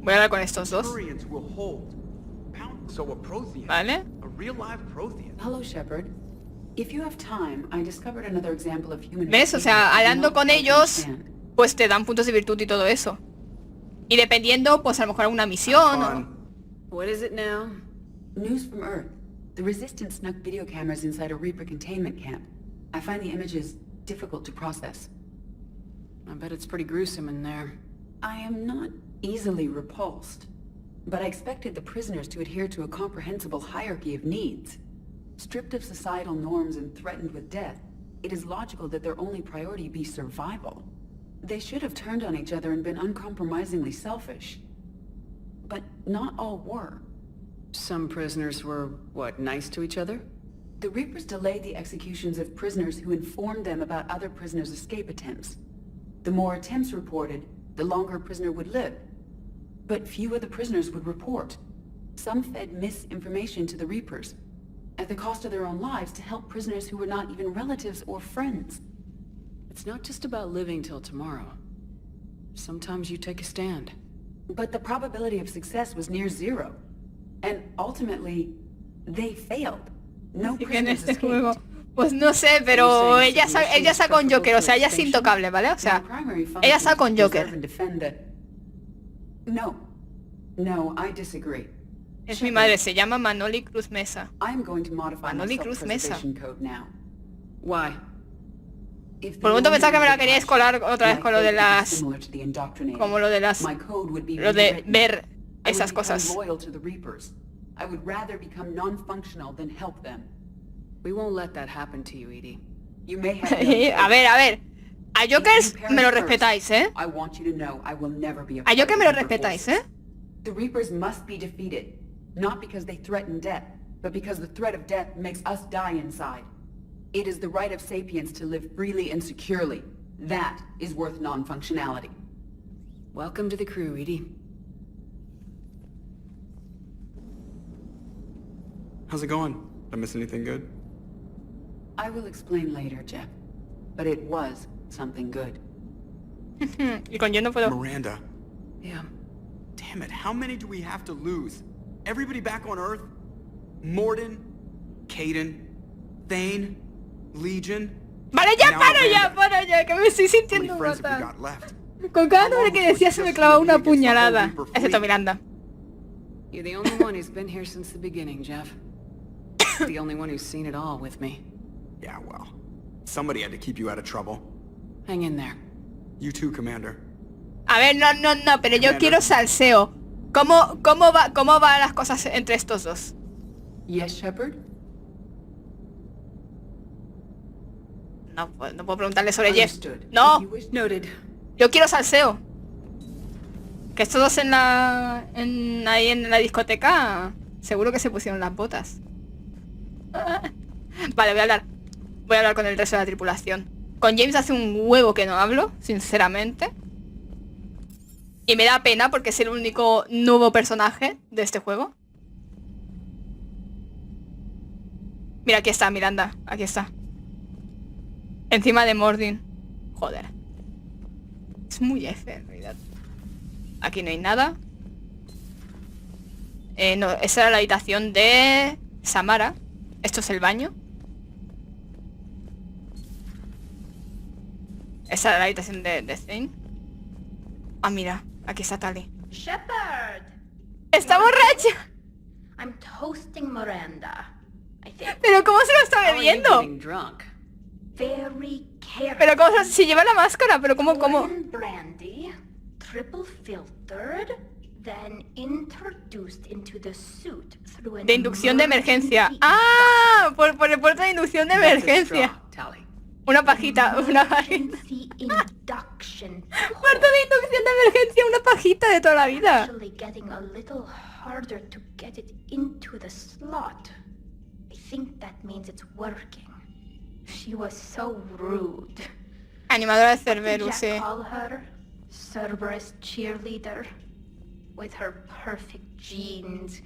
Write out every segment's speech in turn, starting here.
Voy a hablar con estos dos. Turians will hold. So a Prothean. ¿Vale? A real live Prothean. Hello, Shepard. If you have time, I discovered another example of human. ¿Ves? O sea, hablando con ellos, pues te dan puntos de virtud y todo eso. Y dependiendo, pues a lo mejor alguna misión o... What is it now? News from Earth. The Resistance snuck video cameras inside a Reaper containment camp. I find the images difficult to process. I bet it's pretty gruesome in there. I am not easily repulsed, but I expected the prisoners to adhere to a comprehensible hierarchy of needs. Stripped of societal norms and threatened with death, it is logical that their only priority be survival. They should have turned on each other and been uncompromisingly selfish. But not all were. Some prisoners were, what, nice to each other? The Reapers delayed the executions of prisoners who informed them about other prisoners' escape attempts. The more attempts reported, the longer a prisoner would live. But few of the prisoners would report. Some fed misinformation to the Reapers, at the cost of their own lives, to help prisoners who were not even relatives or friends. It's not just about living till tomorrow. Sometimes you take a stand. But the probability of success was near zero. And ultimately, they failed. No prisoners escaped. Pues no sé, pero ella está con Joker, o sea, ella es intocable, ¿vale? O sea, ella está con Joker. No, I disagree. Es mi madre, se llama Manoli Cruz Mesa. Manoli Cruz Mesa. Why? Por un momento pensaba que me la queríais colar otra vez con lo de las... Como lo de las... Lo de ver esas cosas. I would rather become non-functional than help them. We won't let that happen to you, Edie. You may have A ver. A Jokers me lo respetáis, ¿eh? I want you to know I will never be A Joker me lo respetáis, ¿eh? The Reapers must be defeated, not because they threaten death, but because the threat of death makes us die inside. It is the right of sapiens to live freely and securely. That is worth non-functionality. Welcome to the crew, Edie. How's it going? Did I miss anything good? I will explain later, Jeff. But it was something good. Y con yo no puedo... Miranda. Yeah. Damn it, how many do we have to lose? Everybody back on Earth? Morden, Caden, Thane, Legion. Vale, ya, para ya, que me estoy sintiendo rota. Con cada nombre que decía se me clavaba una puñalada. Excepto Miranda. You're the only one who's been here since the beginning, Jeff. The only one who's seen it all with me. Yeah, well, somebody had to keep you out of trouble. Hang in there. You too, Commander. A ver, no, pero yo quiero salseo. ¿Cómo van las cosas entre estos dos? Yes, Shepard? No puedo preguntarle sobre Jeff. No, Noted. yo quiero salseo. Que estos dos ahí en la discoteca seguro que se pusieron las botas. Vale, voy a hablar con el resto de la tripulación. Con James hace un huevo que no hablo, sinceramente. Y me da pena porque es el único nuevo personaje de este juego. Mira, aquí está Miranda, aquí está. Encima de Mordin. Joder. Es muy F, en realidad. Aquí no hay nada. No, esa era la habitación de Samara. Esto es el baño. Esa era la habitación de Thane. Ah, mira, aquí está Tali. Shepard. ¡Está borracha! I'm toasting Miranda. I think. Pero ¿cómo se lo está How are you bebiendo? getting drunk? Very careful. Pero ¿cómo si lleva la máscara? Pero ¿cómo? Pouring brandy, triple filtered, then introduced into the suit through an De inducción de emergencia. emergency ¡Ah! Por el puerto de inducción de That's a emergencia. straw, Tally. Una pajita. emergency induction. Puerto de inducción de emergencia, una pajita de toda la vida. Actually getting a little harder to get it into the slot. I think that means it's working. She was so rude. Animadora de What did Cerberus, Jack sí. call her? Cerberus cheerleader. With her perfect genes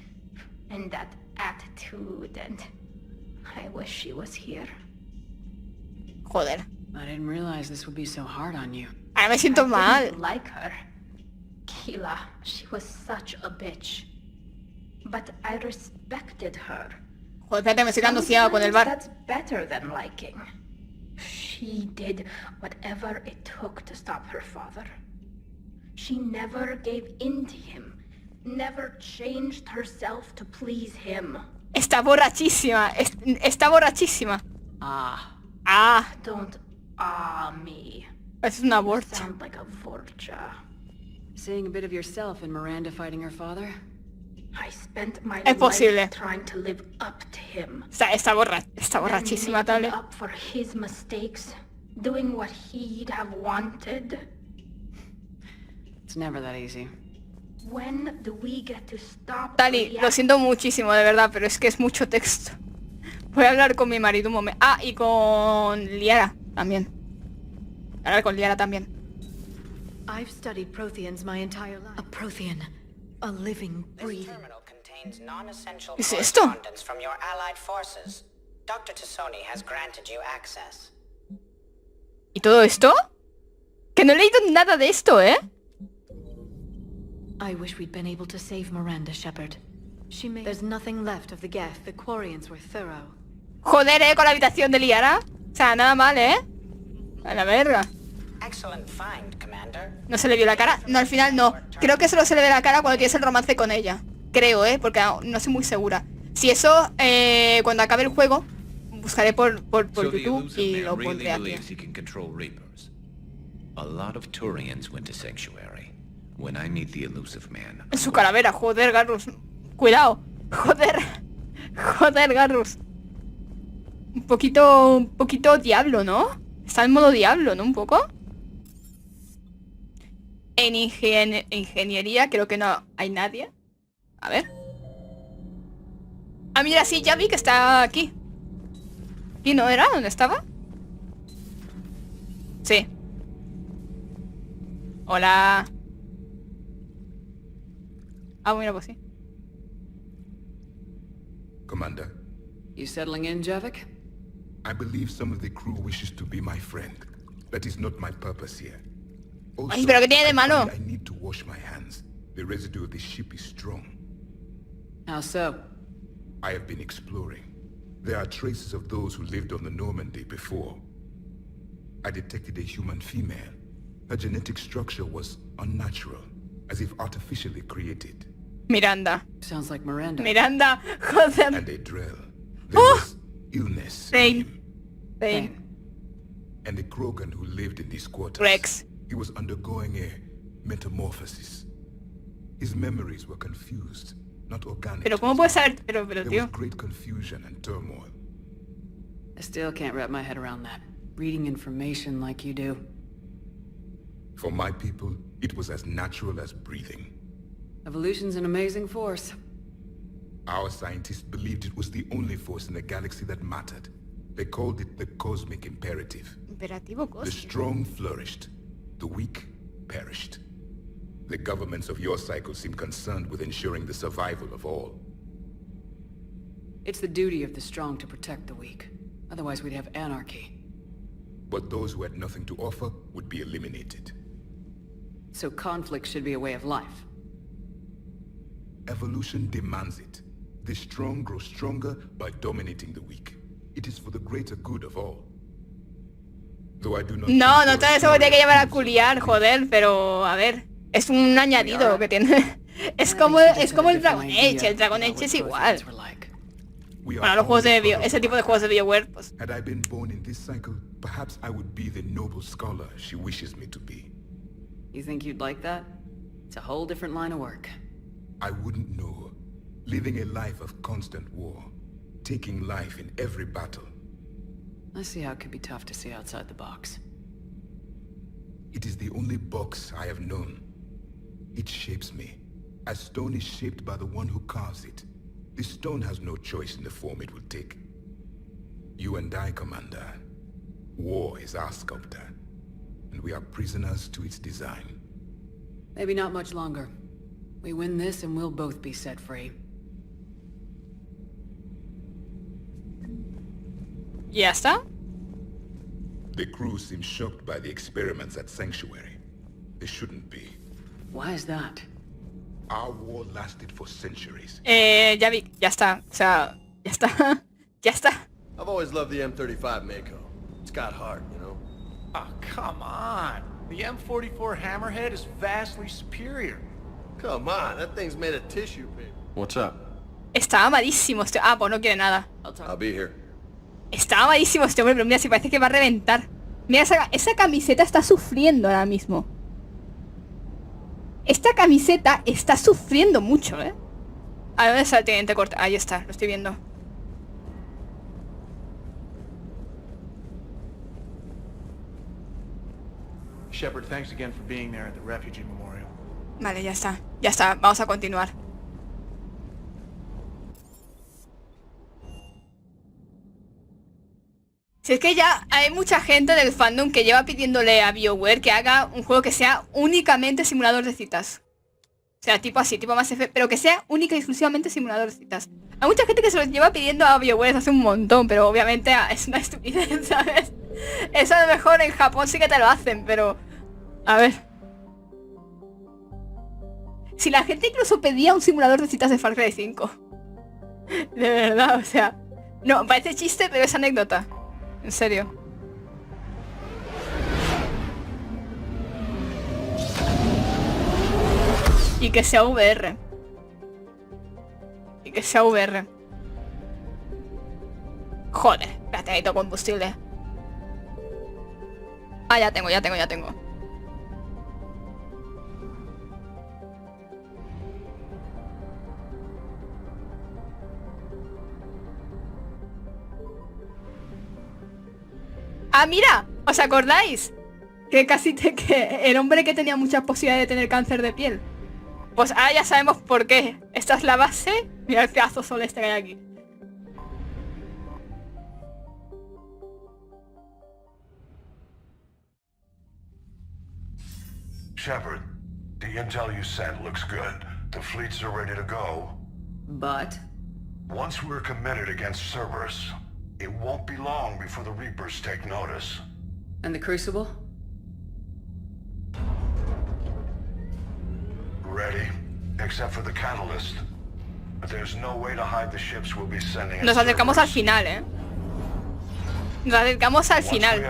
and that attitude, and I wish she was here. Joder. I didn't realize this would be so hard on you. Ahora me siento I mal. didn't like her. Aquila, she was such a bitch. But I respected her. Joder, espérate, me estoy quedando ciega con el bar. That's better than liking. She did whatever it took to stop her father. She never gave in to him. Never changed herself to please him. Está borrachísima. Está borrachísima. Ah. Don't me. Es una borcha. Sound like a vorcha. Seeing a bit of yourself in Miranda fighting her father? I spent my Es posible. life trying to live up to him. Está borrachísima, Making Tale. up for his mistakes, doing what he'd have wanted. It's never that easy. When do we get to stop? Tali, lo siento muchísimo, de verdad, pero es que es mucho texto. Voy a hablar con mi marido un momento. Ah, y con Liara también. Hablar con Liara también. I've studied Protheans my entire life. A Prothean. A living, breathing. Terminal contains non-essential ¿Es esto? correspondence from your allied forces. Dr. Tassoni has granted you access. ¿Y todo esto? Que no he leído nada de esto, ¿eh? I wish we'd been able to save Miranda, Shepard. There's nothing left of the Geth. The Quarians were thorough. Joder, con la habitación de Liara. O sea, nada mal, ¿eh? A la verga. Excellent find, Commander. ¿No se le vio la cara? No, al final no. Creo que solo se le ve la cara cuando tienes el romance con ella. Creo, porque no estoy muy segura. Si eso, cuando acabe el juego, buscaré por YouTube y lo pondré aquí. A lot of Turians went to Sanctuary. When I meet the elusive man, En su calavera, joder, Garrus. Cuidado. Joder, Garrus. Un poquito diablo, ¿no? Está en modo diablo, ¿no? Un poco. En ingeniería creo que no hay nadie. A ver. Ah, mira, sí, ya vi que está aquí. ¿Y no era? ¿Dónde estaba? Sí. Hola. Ah, bueno, pues sí. Commander, You settling in, Javik? I believe some of the crew wishes to be my friend. That is not my purpose here. Also, Ay, pero ¿qué tiene de malo? I need to wash my hands. The residue of the ship is strong. How so? I have been exploring. There are traces of those who lived on the Normandy before. I detected a human female. Her genetic structure was unnatural, as if artificially created. Miranda. Sounds like Miranda. Miranda, joder. And a drill. There was illness in him. Pain. And the Krogan who lived in these quarters. Rex. He was undergoing a metamorphosis. His memories were confused, not organic. Pero ¿cómo puedes saber? Pero There tío. was great confusion and turmoil. I still can't wrap my head around that. Reading information like you do. For my people, it was as natural as breathing. Evolution's an amazing force. Our scientists believed it was the only force in the galaxy that mattered. They called it the cosmic imperative. Imperativo The cósmico. strong flourished, the weak perished. The governments of your cycle seem concerned with ensuring the survival of all. It's the duty of the strong to protect the weak. Otherwise we'd have anarchy. But those who had nothing to offer would be eliminated. So conflict should be a way of life. Evolution demands it. The strong grow stronger by dominating the weak. It is for the greater good of all. Though I do not No, think no your te eso tiene que story llevar a is culiar, joder, pero a ver, es un añadido que tiene. Es I como think she es just como had a el Dragon different idea Age, el Dragon about Age es what igual. Protheans were like. We are Bueno, los juegos de all bio, full of ese tipo de life. juegos de BioWare, pues. Had I been born in this cycle, perhaps I would be the noble scholar she wishes me to be. You think you'd like that? It's a whole different line of work. I wouldn't know. Living a life of constant war. Taking life in every battle. I see how it could be tough to see outside the box. It is the only box I have known. It shapes me, as stone is shaped by the one who carves it. The stone has no choice in the form it will take. You and I, Commander. War is our sculptor, and we are prisoners to its design. Maybe not much longer. We win this and we'll both be set free. ¿Ya está? The crew seems shocked by the experiments at Sanctuary. They shouldn't be. Why is that? Our war lasted for centuries. Ya vi, ya está. O sea, ya está. Ya está. I've always loved the M35 Mako. It's got heart, you know? Oh, come on. The M44 Hammerhead is vastly superior. Come on, that thing's made of tissue paper. What's up? Está amadísimo este... Ah, pues no quiere nada. I'll be here. Está amadísimo este hombre, pero mira, si parece que va a reventar. Mira, esa camiseta está sufriendo ahora mismo. Esta camiseta está sufriendo mucho, ¿eh? ¿A dónde está el teniente corta? Ahí está, lo estoy viendo. Shepard, thanks again for being there at the refugee memorial. Vale, ya está. Ya está, vamos a continuar. Si es que ya hay mucha gente del fandom que lleva pidiéndole a BioWare que haga un juego que sea únicamente simulador de citas. O sea, tipo así, tipo Mass Effect, pero que sea única y exclusivamente simulador de citas. Hay mucha gente que se lo lleva pidiendo a BioWare hace un montón, pero obviamente es una estupidez, ¿sabes? Eso a lo mejor en Japón sí que te lo hacen, pero... A ver. Si la gente incluso pedía un simulador de citas de Far Cry 5. De verdad, o sea... No, parece chiste, pero es anécdota. En serio. Y que sea VR. Y que sea VR. Joder, espérate, necesito combustible. Ah, ya tengo. Ah, mira, ¿os acordáis? Que que el hombre que tenía muchas posibilidades de tener cáncer de piel. Pues ahora ya sabemos por qué. Esta es la base. Mira el pedazo sol este que hay aquí. Shepard, the intel you sent looks good. The fleets are ready to go. But? Once we're committed against Cerberus, it won't be long before the Reapers take notice. And the Crucible? Ready, except for the catalyst. But there's no way to hide the ships we'll be sending. Nos acercamos al final, Nos acercamos al final.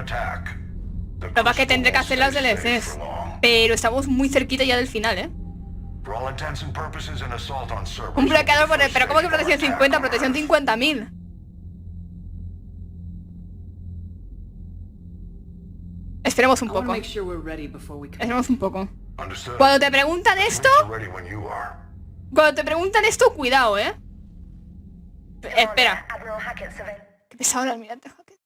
Lo que pasa es que tendré que hacer las DLCs. Pero estamos muy cerquita ya del final, Un bloqueador por... Pero ¿cómo que protección 50? Protección 50.000. Esperemos un poco. Esperemos un poco. Cuando te preguntan esto... Cuando te preguntan esto, cuidado, Espera. Qué pesado el almirante Hackett.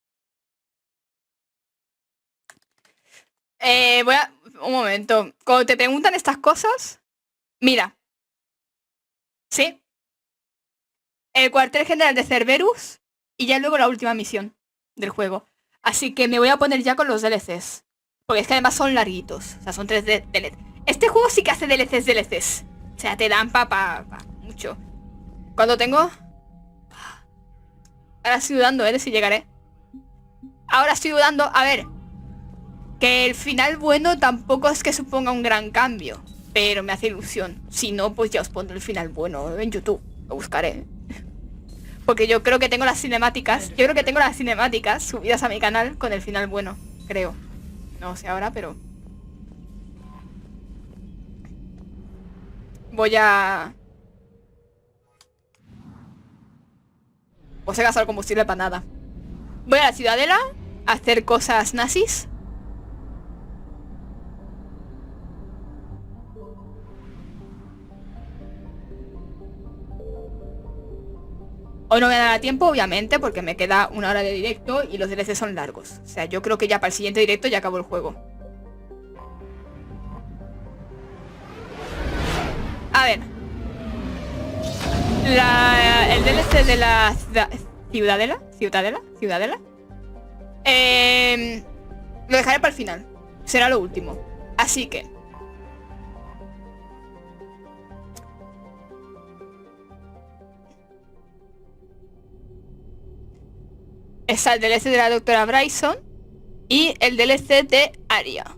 Voy a... Un momento. Cuando te preguntan estas cosas... Mira. ¿Sí? El cuartel general de Cerberus y ya luego la última misión del juego. Así que me voy a poner ya con los DLCs. Porque es que además son larguitos. O sea, son 3 DLCs. Este juego sí que hace DLCs. O sea, te dan pa mucho. ¿Cuánto tengo? Ahora estoy dudando, de si llegaré. Ahora estoy dudando. A ver. Que el final bueno tampoco es que suponga un gran cambio. Pero me hace ilusión. Si no, pues ya os pondré el final bueno en YouTube. Lo buscaré. Porque yo creo que tengo las cinemáticas. Yo creo que tengo las cinemáticas subidas a mi canal con el final bueno. Creo. No sé ahora, pero... Voy a... Pues he gastado combustible para nada. Voy a la ciudadela a hacer cosas nazis. Hoy no me dará tiempo, obviamente, porque me queda 1 hora de directo y los DLC son largos. O sea, yo creo que ya para el siguiente directo ya acabó el juego. A ver. El DLC de la ciudadela. Lo dejaré para el final. Será lo último. Así que... Está el DLC de la doctora Bryson y el DLC de Aria.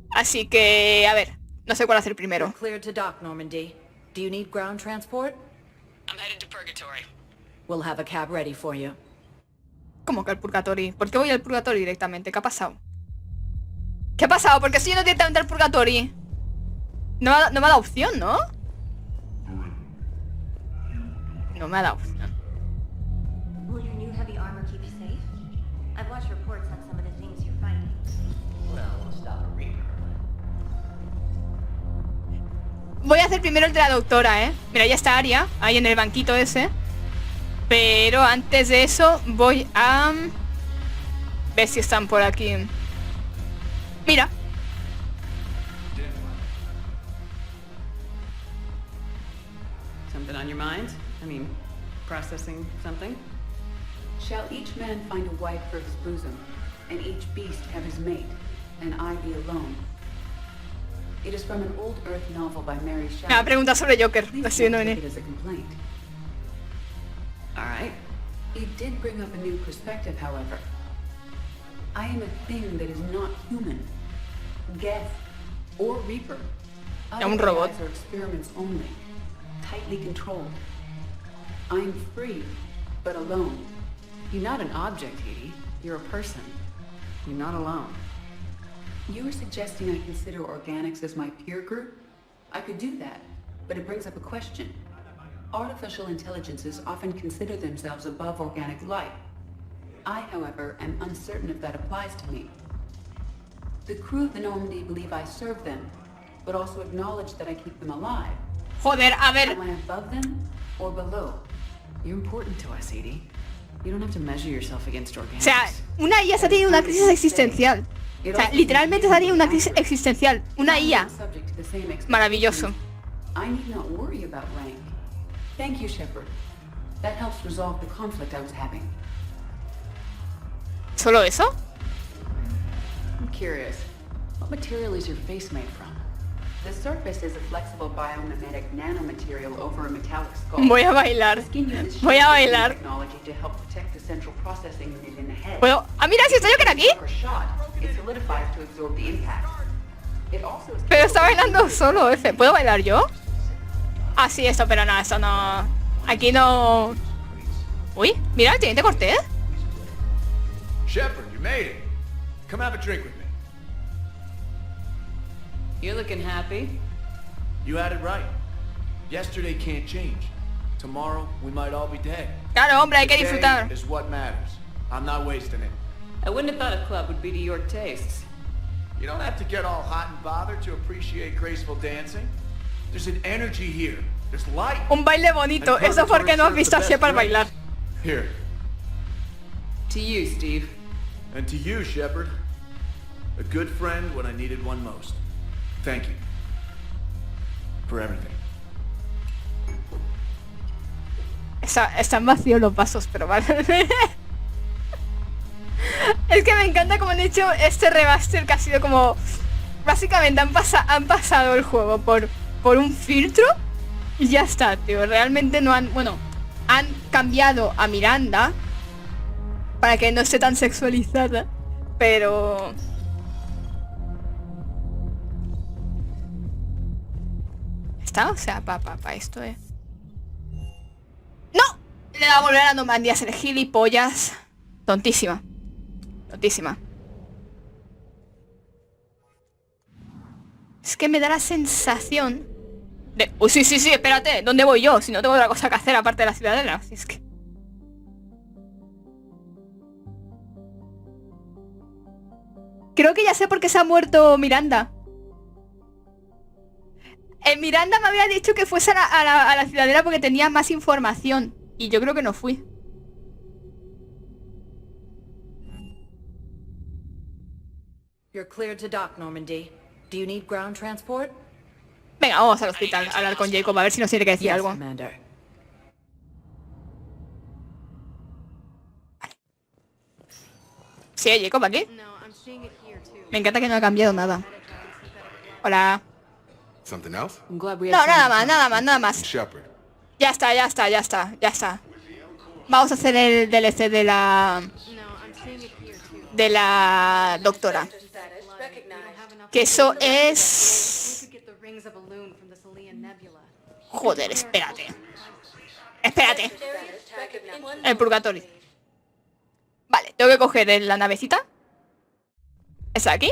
Así que, a ver, No sé cuál hacer primero. Cleared to dock, Normandy. Do you need ground transport? I'm headed to Purgatory. We'll have a cab ready for you. ¿Cómo que al purgatorio? ¿Por qué voy al purgatorio directamente? ¿Qué ha pasado? ¿Qué ha pasado? Porque estoy yendo directamente al purgatorio. No me ha dado opción, ¿no? No me ha dado opción. Will your new heavy armor keep you safe? I've watched reports on some of the things you're fighting. Well, we'll stop a reaper. Voy a hacer primero el de la doctora, ¿eh? Mira, ya está Aria, ahí en el banquito ese. Pero antes de eso voy a... ver si están por aquí. Mira. Something on your mind? I mean, processing something? Shall each man find a wife for his bosom, and each beast have his mate, and I be alone? It is from an old Earth novel by Mary Shelley. Me va a preguntar sobre Joker. Lo estoy viendo Please venir. take it as a complaint. All right. It did bring up a new perspective, however. I am a thing that is not human. Geth or Reaper. Un robot. Other lives are experiments only. Tightly controlled. I'm free, but alone. You're not an object, Edie. You're a person. You're not alone. You are suggesting I consider organics as my peer group? I could do that, but it brings up a question. Artificial intelligences often consider themselves above organic life. I, however, am uncertain if that applies to me. The crew of the Normandy believe I serve them, but also acknowledge that I keep them alive. Joder, a ver. Am I above them or below? You're important to us, Edie. You don't have to measure yourself against organics. O sea, una IA se ha tenido una crisis existencial. O sea, literalmente se ha tenido una crisis existencial. Una IA. Maravilloso. I need not worry about rank. Thank you, Shepard. That helps resolve the conflict I was having. ¿Solo eso? I'm curious. What material is your face made from? The surface is a flexible biomimetic nanomaterial over a metallic skull. Voy a bailar. Voy a bailar. Technology to help protect the central processing unit in the head. ¿Puedo? Ah, mira, si está Joker aquí. It solidifies to absorb the impact. It also is Pero está bailando solo, F. ¿Puedo bailar yo? Ah, sí, esto, pero no, esto no... Aquí no... Uy, mira, el teniente Cortés. Shepard, you made it. Come have a drink with me. You're looking happy. You had it right. Yesterday can't change. Tomorrow, we might all be dead. Claro, hombre, hay que Today disfrutar. is what matters. I'm not wasting it. I wouldn't have thought a club would be to your tastes. You don't have to get all hot and bothered to appreciate graceful dancing. There's an energy here. There's light. Un baile bonito. Eso porque no has visto a Shepard bailar. Here. To you, Steve. And to you, Shepard. A good friend when I needed one most. Thank you. For everything. Están vacíos los vasos, pero vale. Es que me encanta como han hecho este remaster que ha sido como... Básicamente han pasado el juego por un filtro y ya está, tío. Realmente no han... Bueno, han cambiado a Miranda para que no esté tan sexualizada, pero... ¿Está? O sea, pa esto, ¡No! Le va a volver a Normandía a ser gilipollas. Tontísima. Tontísima. Es que me da la sensación de... Uy, sí, espérate. ¿Dónde voy yo? Si no tengo otra cosa que hacer aparte de la ciudadela. Si es que... Creo que ya sé por qué se ha muerto Miranda. Miranda me había dicho que fuese a la ciudadela porque tenía más información. Y yo creo que no fui. You're cleared to dock, Normandy. Do you need ground transport? Venga, vamos al hospital a hablar con Jacob a ver si nos tiene que decir algo. Commander. ¿Sí, Jacob aquí? Me encanta que no ha cambiado nada. Hola. Something else? No, nada más. Shepard. Ya está. Vamos a hacer el DLC de la doctora. Que eso es... Joder, espérate. Espérate. El purgatorio. Vale, tengo que coger la navecita. Esa de aquí.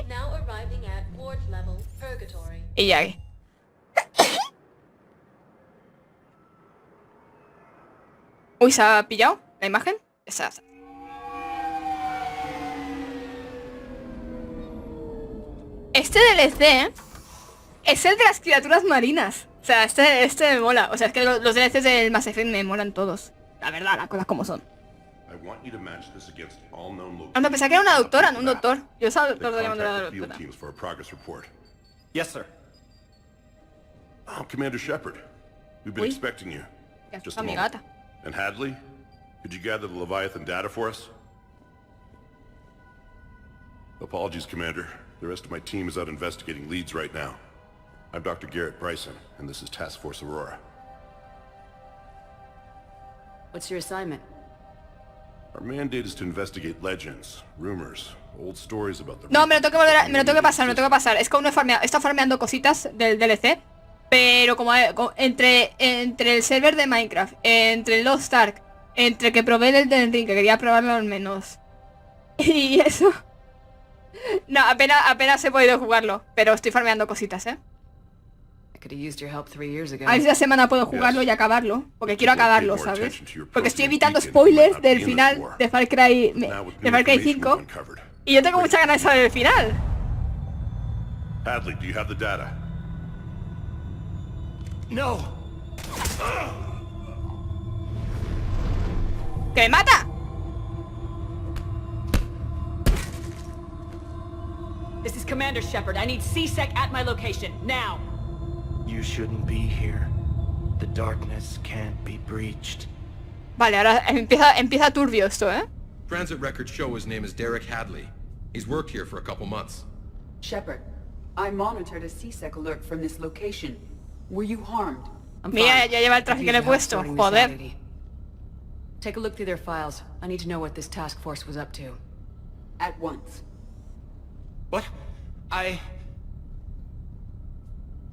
Y ya aquí. Uy, ¿se ha pillado la imagen? Esa. Este DLC es el de las criaturas marinas. O sea, este me mola. O sea, es que los DLCs del Mass Effect me molan todos. La verdad, las cosas como son. Anda, pensaba que era una doctora, no un doctor. Yo estaba doctor de la doctora. Yes, sir. Oh, Commander Shepard. We've been expecting you. Just a moment. And Hadley, could you gather the Leviathan data for us? Apologies, Commander. The rest of my team is out investigating leads right now. I'm Dr. Garrett Bryson, and this is Task Force Aurora. What's your assignment? Our mandate is to investigate legends, rumors, old stories about the... No, me lo tengo que pasar. Es que aún no he farmeado. He estado farmeando cositas del DLC. Pero como entre el server de Minecraft, entre el Lost Ark, entre que probé el del Ring, que quería probarlo al menos, y eso. No, apenas he podido jugarlo, pero estoy farmeando cositas, ¿eh? A ver si la semana puedo jugarlo y acabarlo, porque quiero acabarlo, ¿sabes? Porque estoy evitando spoilers del final de Far Cry 5, y yo tengo muchas ganas de saber el final. Hadley, do you have the data? No. ¡Que me mata! This is Commander Shepard. I need C-Sec at my location, now. You shouldn't be here. The darkness can't be breached. Vale, ahora empieza turbio esto, ¿eh? Transit records show his name is Derek Hadley. He's worked here for a couple months. Shepard, I monitored a C-Sec alert from this location. Were you harmed? Mira, ya lleva el tráfico en el puesto. Joder. Take a look through their files. I need to know what this task force was up to. At once. What?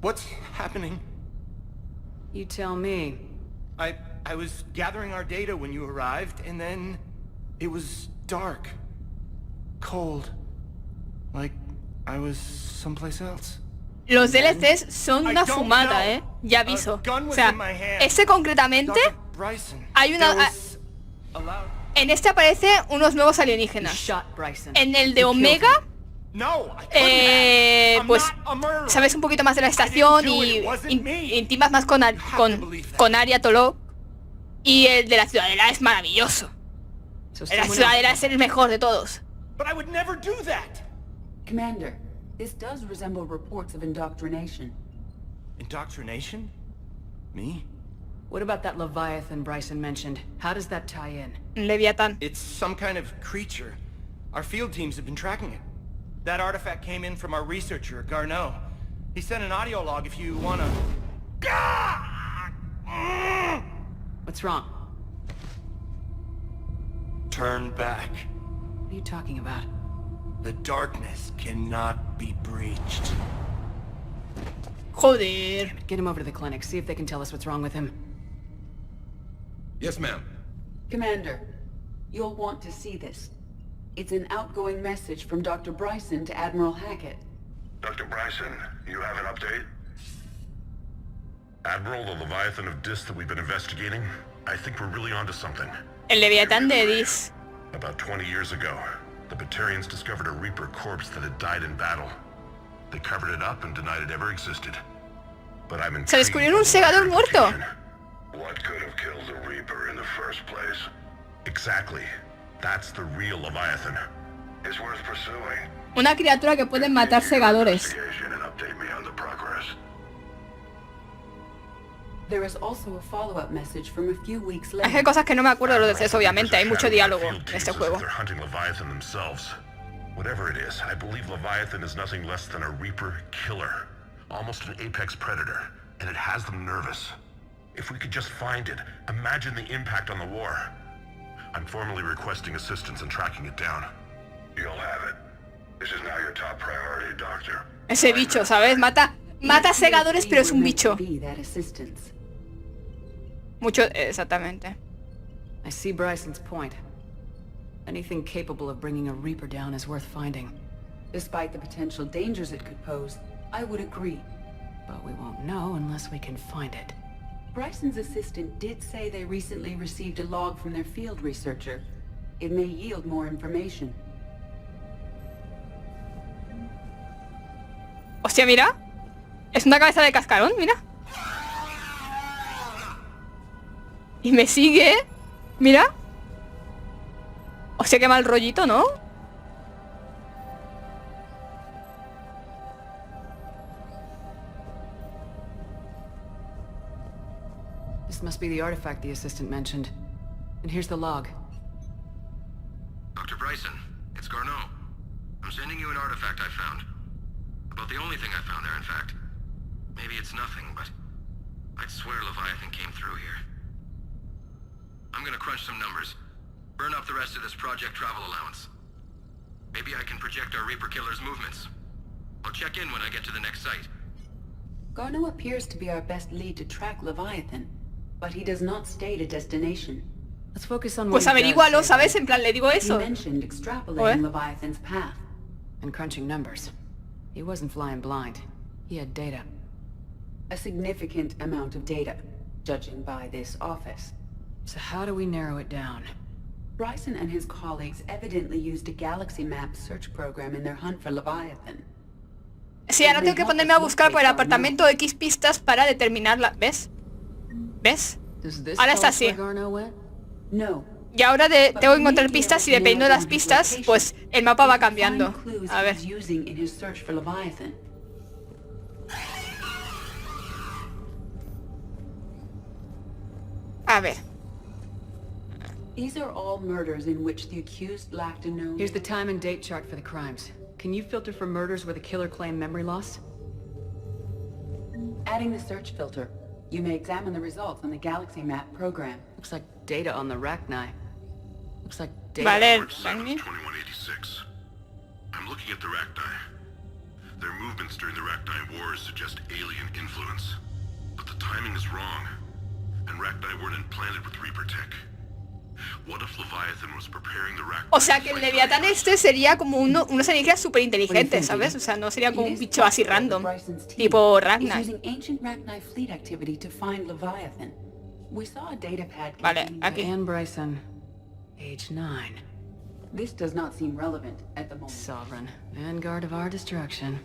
What's happening? You tell me. I was gathering our data when you arrived, and then it was dark. Cold. Like I was someplace else. Los DLCs son una fumada, ya aviso. O sea, este concretamente hay una... En este aparecen unos nuevos alienígenas. En el de Omega, pues sabes un poquito más de la estación y intimas más con Arya Tolok. Y el de la Ciudadela es maravilloso. La Ciudadela es el mejor de todos. Commander, this does resemble reports of indoctrination. Indoctrination? Me? What about that Leviathan Bryson mentioned? How does that tie in? Leviathan. It's some kind of creature. Our field teams have been tracking it. That artifact came in from our researcher, Garneau. He sent an audio log if you wanna... What's wrong? Turn back. What are you talking about? The darkness cannot be breached. Joder. Get him over to the clinic. See if they can tell us what's wrong with him. Yes, ma'am. Commander, you'll want to see this. It's an outgoing message from Dr. Bryson to Admiral Hackett. Dr. Bryson, you have an update? Admiral, the Leviathan of Dis that we've been investigating, I think we're really onto something. El Leviatán de Dis. About 20 years ago, the Batarians discovered a Reaper corpse that had died in battle. They covered it up and denied it ever existed. But I'm intrigued. Se descubrió un segador muerto. What could have killed the Reaper in the first place? Exactly. That's the real Leviathan. It's worth pursuing. Una criatura que puede matar segadores. There is also a follow-up message from a few weeks later. Hay cosas que no me acuerdo de los DLCs, obviamente. Hay mucho diálogo en este juego. They're hunting Leviathan themselves. Whatever it is, I believe Leviathan is nothing less than a Reaper killer. Almost an apex predator. And it has them nervous. If we could just find it, imagine the impact on the war. I'm formally requesting assistance in tracking it down. You'll have it. This is now your top priority, Doctor. Ese bicho, ¿sabes? Mata Mata segadores, pero es un bicho. Be that assistance. Mucho, exactamente. I see Bryson's point. Anything capable of bringing a Reaper down is worth finding. Despite the potential dangers it could pose, I would agree. But we won't know unless we can find it. Bryson's assistant did say they recently received a log from their field researcher. It may yield more information. Hostia, mira. Es una cabeza de cascarón, mira. Y me sigue. Mira. Hostia, qué mal rollito, ¿no? This must be the artifact the assistant mentioned. And here's the log. Dr. Bryson, it's Garneau. I'm sending you an artifact I found. About the only thing I found there, in fact. Maybe it's nothing, but I'd swear Leviathan came through here. I'm gonna crunch some numbers. Burn up the rest of this project travel allowance. Maybe I can project our Reaper Killer's movements. I'll check in when I get to the next site. Garneau appears to be our best lead to track Leviathan, but he does not state a destination. Let's focus on Pues what he does averígualo, say. ¿sabes? En plan, le digo eso. He mentioned extrapolating Leviathan's path. And crunching numbers. He wasn't flying blind. He had data. A significant amount of data, judging by this office. So how do we narrow it down? Bryson and his colleagues evidently used a galaxy map search program in their hunt for Leviathan. Sí, ahora tengo que ponerme a buscar por el apartamento X pistas para determinarla. ¿Ves? ¿Ves? Ahora está así. No. Y ahora tengo que encontrar pistas y dependiendo de las pistas, pues el mapa va cambiando. A ver. A ver. These are all murders in which the accused lacked a known... Here's the time and date chart for the crimes. Can you filter for murders where the killer claimed memory loss? Adding the search filter, you may examine the results on the galaxy map program. Looks like data on the Rachni. Looks like data... Vale, 2186. I'm looking at the Rachni. Their movements during the Rachni Wars suggest alien influence. But the timing is wrong. And Rachni weren't implanted with Reaper tech. What if Leviathan was preparing the Rachni? O sea que el Leviatán este sería como unos alienígenas súper inteligentes, ¿sabes? O sea, no sería como un bicho así random. Tipo Ragnar. Vale, aquí. And Bryson, age 9. This does not seem relevant at the moment. Sovereign, vanguard of our destruction.